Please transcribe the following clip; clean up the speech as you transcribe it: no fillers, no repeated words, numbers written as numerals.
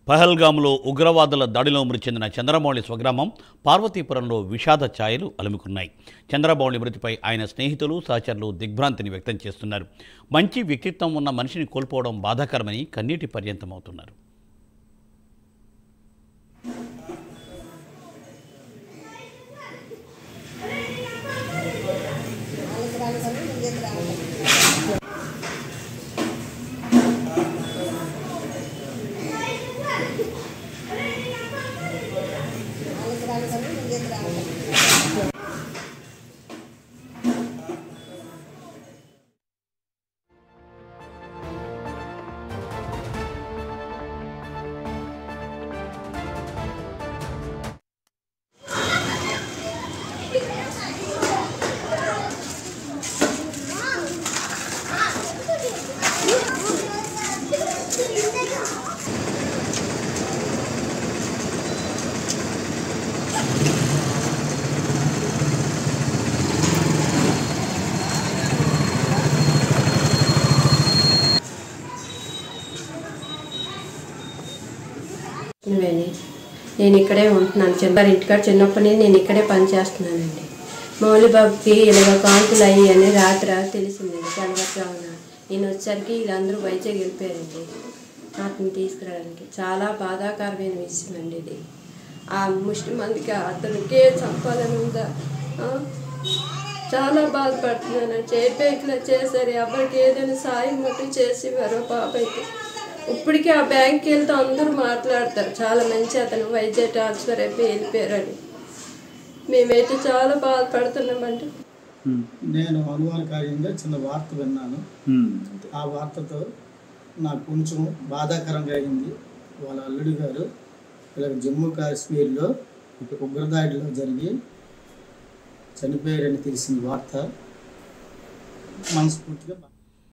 పహల్గామ్లో ఉగ్రవాదుల దాడిలో మృతి చెందిన చంద్రమౌళి స్వగ్రామం పార్వతీపురంలో విషాద ఛాయలు అలుముకున్నాయి. చంద్రమౌళి మృతిపై ఆయన స్నేహితులు, సహచరులు దిగ్భ్రాంతిని వ్యక్తం చేస్తున్నారు. మంచి వ్యక్తిత్వం ఉన్న మనిషిని కోల్పోవడం బాధాకరమని కన్నీటి పర్యంతమవుతున్నారు. నేను ఇక్కడే ఉంటున్నాను. ఇంటికాడ చిన్నప్పటి నుంచి నేను ఇక్కడే పనిచేస్తున్నానండి. మౌలిబాబుకి ఇలాగ కాంతులు అయ్యి అని రాత్రి తెలిసిందండి. తెల్లవారుజామున నేను వచ్చేసరికి వీళ్ళందరూ వైజాగ్ వెళ్ళిపోయారండి అతను తీసుకురావడానికి. చాలా బాధాకరమైన విషయం అండి ఇది. ఆ ముష్టి మందికి అతనికే చంపాలని ఉందా? చాలా బాధపడుతున్నాను. చేపేట్లా చేశారు. ఎవరికి ఏదైనా సాయం మటు చేసేవారు బాబైతే. ఇప్పటికీ ఆ బ్యాంక్కి వెళ్తే అందరూ మాట్లాడతారు, చాలా మంచి అతను వైజాగ్ ట్రాన్స్ఫర్ అయిపోయి వెళ్ళిపోయారని. మేమైతే చాలా బాధపడుతున్నామండి. నేను అనుమానకార్యంగా చిన్న వార్త విన్నాను. ఆ వార్తతో నాకు కొంచెం బాధాకరంగా అయింది. వాళ్ళ అల్లుడి గారు ఇలా జమ్మూ కాశ్మీర్లో ఉగ్రదాడిలో జరిగి చనిపోయారని తెలిసిన వార్త మనస్ఫూర్తిగా